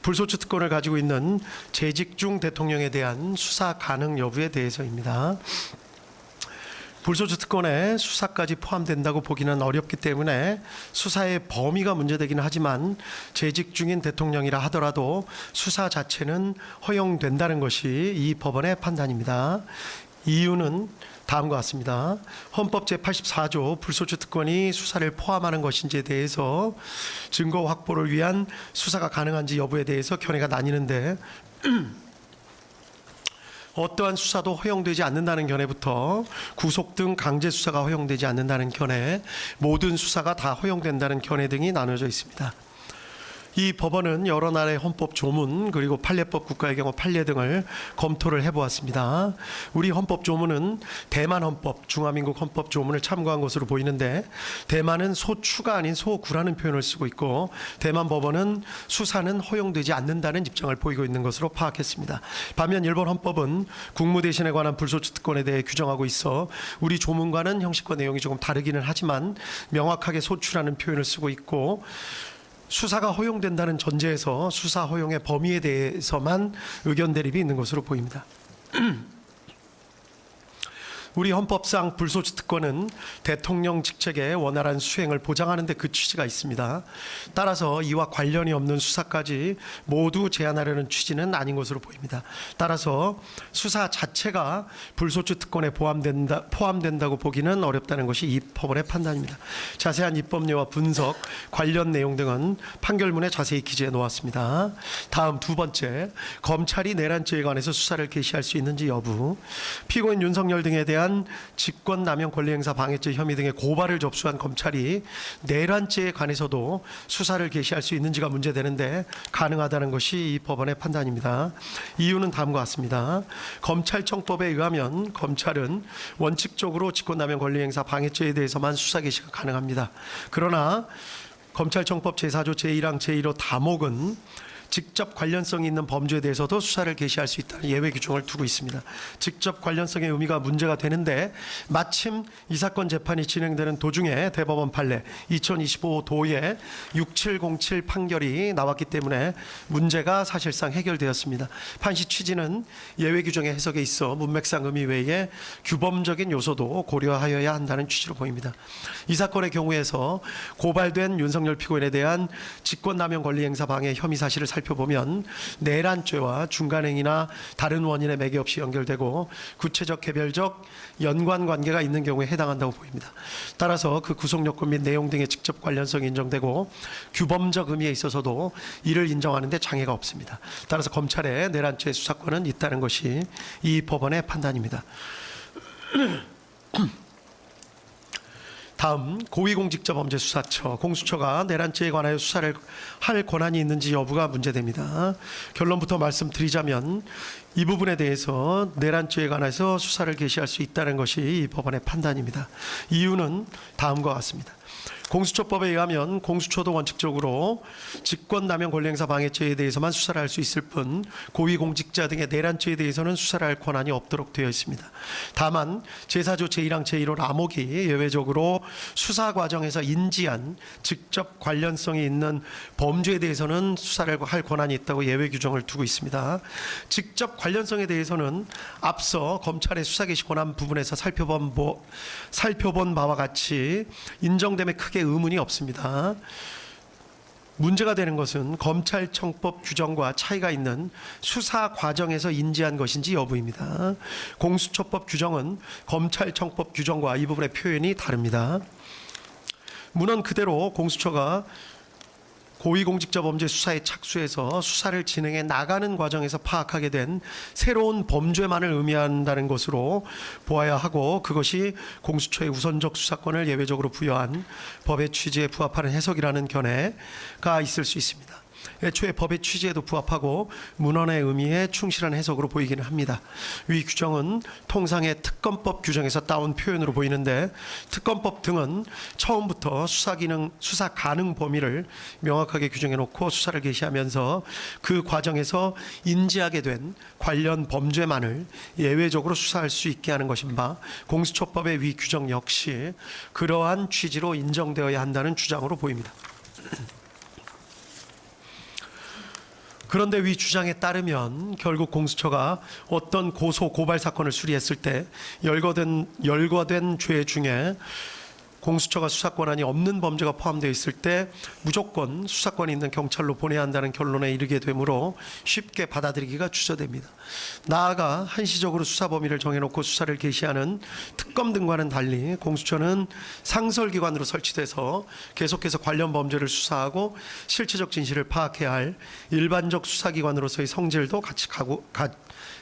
불소추 특권을 가지고 있는 재직 중 대통령에 대한 수사 가능 여부에 대해서입니다. 불소추 특권에 수사까지 포함된다고 보기는 어렵기 때문에 수사의 범위가 문제되기는 하지만 재직 중인 대통령이라 하더라도 수사 자체는 허용된다는 것이 이 법원의 판단입니다. 이유는 다음과 같습니다. 헌법 제84조 불소추 특권이 수사를 포함하는 것인지에 대해서 증거 확보를 위한 수사가 가능한지 여부에 대해서 견해가 나뉘는데 어떠한 수사도 허용되지 않는다는 견해부터 구속 등 강제 수사가 허용되지 않는다는 견해, 모든 수사가 다 허용된다는 견해 등이 나눠져 있습니다. 이 법원은 여러 나라의 헌법 조문 그리고 판례법 국가의 경우 판례 등을 검토를 해보았습니다. 우리 헌법 조문은 대만 헌법, 중화민국 헌법 조문을 참고한 것으로 보이는데 대만은 소추가 아닌 소구라는 표현을 쓰고 있고 대만 법원은 수사는 허용되지 않는다는 입장을 보이고 있는 것으로 파악했습니다. 반면 일본 헌법은 국무 대신에 관한 불소추 특권에 대해 규정하고 있어 우리 조문과는 형식과 내용이 조금 다르기는 하지만 명확하게 소추라는 표현을 쓰고 있고 수사가 허용된다는 전제에서 수사 허용의 범위에 대해서만 의견 대립이 있는 것으로 보입니다. 우리 헌법상 불소추 특권은 대통령 직책의 원활한 수행을 보장하는 데 그 취지가 있습니다. 따라서 이와 관련이 없는 수사까지 모두 제한하려는 취지는 아닌 것으로 보입니다. 따라서 수사 자체가 불소추 특권에 포함된다고 보기는 어렵다는 것이 이 법원의 판단입니다. 자세한 입법례와 분석, 관련 내용 등은 판결문에 자세히 기재해 놓았습니다. 다음 두 번째, 검찰이 내란죄에 관해서 수사를 개시할 수 있는지 여부. 피고인 윤석열 등에 대한 직권남용 권리행사 방해죄 혐의 등의 고발을 접수한 검찰이 내란죄에 관해서도 수사를 개시할 수 있는지가 문제되는데 가능하다는 것이 이 법원의 판단입니다. 이유는 다음과 같습니다. 검찰청법에 의하면 검찰은 원칙적으로 직권남용 권리행사 방해죄에 대해서만 수사 개시가 가능합니다. 그러나 검찰청법 제4조 제1항 제1호 다목은 직접 관련성이 있는 범죄에 대해서도 수사를 개시할 수 있다는 예외 규정을 두고 있습니다. 직접 관련성의 의미가 문제가 되는데 마침 이 사건 재판이 진행되는 도중에 대법원 판례 2025 도의 6707 판결이 나왔기 때문에 문제가 사실상 해결되었습니다. 판시 취지는 예외 규정의 해석에 있어 문맥상 의미 외에 규범적인 요소도 고려하여야 한다는 취지로 보입니다. 이 사건의 경우에서 고발된 윤석열 피고인에 대한 직권남용 권리행사 방해 혐의 사실을 살펴보면 내란죄와 중간행위나 다른 원인에 매개 없이 연결되고 구체적 개별적 연관관계가 있는 경우에 해당한다고 보입니다. 따라서 그 구속요건 및 내용 등의 직접 관련성이 인정되고 규범적 의미에 있어서도 이를 인정하는 데 장애가 없습니다. 따라서 검찰의 내란죄 수사권은 있다는 것이 이 법원의 판단입니다. 다음 고위공직자범죄수사처 공수처가 내란죄에 관하여 수사를 할 권한이 있는지 여부가 문제됩니다. 결론부터 말씀드리자면 이 부분에 대해서 내란죄에 관해서 수사를 개시할 수 있다는 것이 이 법원의 판단입니다. 이유는 다음과 같습니다. 공수처법에 의하면 공수처도 원칙적으로 직권남용 권리행사 방해죄에 대해서만 수사를 할 수 있을 뿐 고위공직자 등의 내란죄에 대해서는 수사를 할 권한이 없도록 되어 있습니다. 다만 제4조 제1항 제1호 라목이 예외적으로 수사 과정에서 인지한 직접 관련성이 있는 범죄에 대해서는 수사를 할 권한이 있다고 예외 규정을 두고 있습니다. 직접 관련성에 대해서는 앞서 검찰의 수사 개시 권한 부분에서 살펴본 바와 같이 인정됨에 크게 의문이 없습니다. 문제가 되는 것은 검찰청법 규정과 차이가 있는 수사 과정에서 인지한 것인지 여부입니다. 공수처법 규정은 검찰청법 규정과 이 부분의 표현이 다릅니다. 문헌 그대로 공수처가 고위공직자범죄 수사에 착수해서 수사를 진행해 나가는 과정에서 파악하게 된 새로운 범죄만을 의미한다는 것으로 보아야 하고 그것이 공수처의 우선적 수사권을 예외적으로 부여한 법의 취지에 부합하는 해석이라는 견해가 있을 수 있습니다. 애초에 법의 취지에도 부합하고 문헌의 의미에 충실한 해석으로 보이기는 합니다. 위 규정은 통상의 특검법 규정에서 따온 표현으로 보이는데 특검법 등은 처음부터 수사 가능 범위를 명확하게 규정해 놓고 수사를 개시하면서 그 과정에서 인지하게 된 관련 범죄만을 예외적으로 수사할 수 있게 하는 것인 바 공수처법의 위 규정 역시 그러한 취지로 인정되어야 한다는 주장으로 보입니다. 그런데 위 주장에 따르면 결국 공수처가 어떤 고소 고발 사건을 수리했을 때 열거된 죄 중에 공수처가 수사 권한이 없는 범죄가 포함되어 있을 때 무조건 수사권이 있는 경찰로 보내야 한다는 결론에 이르게 되므로 쉽게 받아들이기가 주저됩니다. 나아가 한시적으로 수사 범위를 정해놓고 수사를 개시하는 특검 등과는 달리 공수처는 상설기관으로 설치돼서 계속해서 관련 범죄를 수사하고 실체적 진실을 파악해야 할 일반적 수사기관으로서의 성질도 같이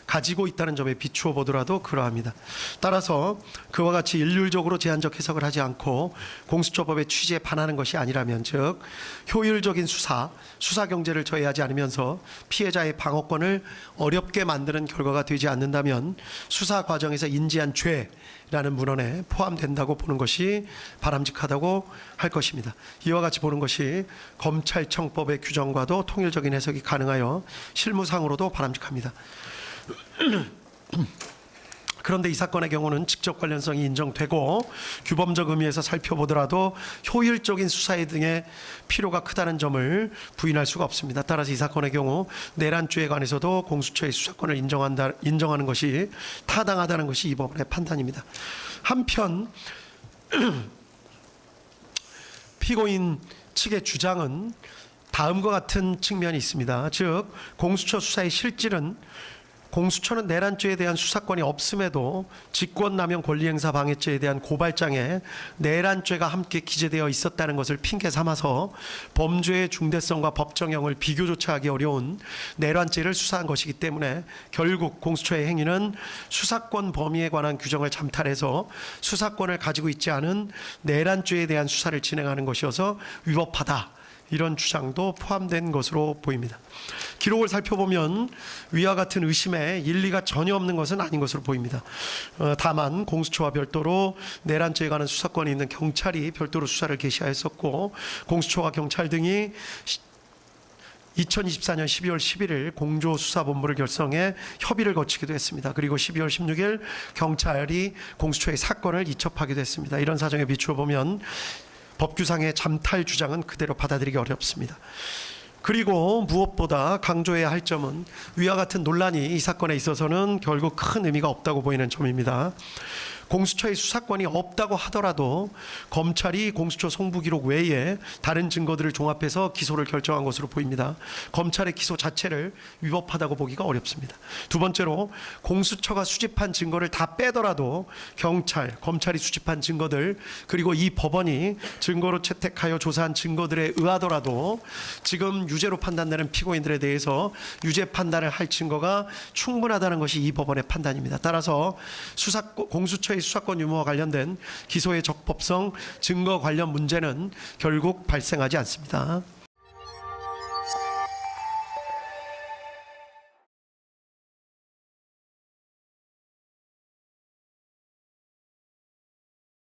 가지고 있다는 점에 비추어 보더라도 그러합니다. 따라서 그와 같이 일률적으로 제한적 해석을 하지 않고 공수처법의 취지에 반하는 것이 아니라면, 즉 효율적인 수사 경제를 저해하지 않으면서 피해자의 방어권을 어렵게 만드는 결과가 되지 않는다면 수사 과정에서 인지한 죄라는 문헌에 포함된다고 보는 것이 바람직하다고 할 것입니다. 이와 같이 보는 것이 검찰청법의 규정과도 통일적인 해석이 가능하여 실무상으로도 바람직합니다. 그런데 이 사건의 경우는 직접 관련성이 인정되고 규범적 의미에서 살펴보더라도 효율적인 수사에 등의 필요가 크다는 점을 부인할 수가 없습니다. 따라서 이 사건의 경우 내란죄에 관해서도 공수처의 수사권을 인정하는 것이 타당하다는 것이 이 법원의 판단입니다. 한편 피고인 측의 주장은 다음과 같은 측면이 있습니다. 즉 공수처 수사의 실질은 공수처는 내란죄에 대한 수사권이 없음에도 직권남용 권리행사 방해죄에 대한 고발장에 내란죄가 함께 기재되어 있었다는 것을 핑계 삼아서 범죄의 중대성과 법정형을 비교조차 하기 어려운 내란죄를 수사한 것이기 때문에 결국 공수처의 행위는 수사권 범위에 관한 규정을 잠탈해서 수사권을 가지고 있지 않은 내란죄에 대한 수사를 진행하는 것이어서 위법하다, 이런 주장도 포함된 것으로 보입니다. 기록을 살펴보면 위와 같은 의심에 일리가 전혀 없는 것은 아닌 것으로 보입니다. 다만 공수처와 별도로 내란죄에 관한 수사권이 있는 경찰이 별도로 수사를 개시하였었고, 공수처와 경찰 등이 2024년 12월 11일 공조수사본부를 결성해 협의를 거치기도 했습니다. 그리고 12월 16일 경찰이 공수처의 사건을 이첩하기도 했습니다. 이런 사정에 비추어 보면 법규상의 잠탈 주장은 그대로 받아들이기 어렵습니다. 그리고 무엇보다 강조해야 할 점은 위와 같은 논란이 이 사건에 있어서는 결국 큰 의미가 없다고 보이는 점입니다. 공수처의 수사권이 없다고 하더라도 검찰이 공수처 송부기록 외에 다른 증거들을 종합해서 기소를 결정한 것으로 보입니다. 검찰의 기소 자체를 위법하다고 보기가 어렵습니다. 두 번째로 공수처가 수집한 증거를 다 빼더라도 검찰이 수집한 증거들, 그리고 이 법원이 증거로 채택하여 조사한 증거들에 의하더라도 지금 유죄로 판단되는 피고인들에 대해서 유죄 판단을 할 증거가 충분하다는 것이 이 법원의 판단입니다. 따라서 공수처의 수사권 유무와 관련된 기소의 적법성, 증거 관련 문제는 결국 발생하지 않습니다.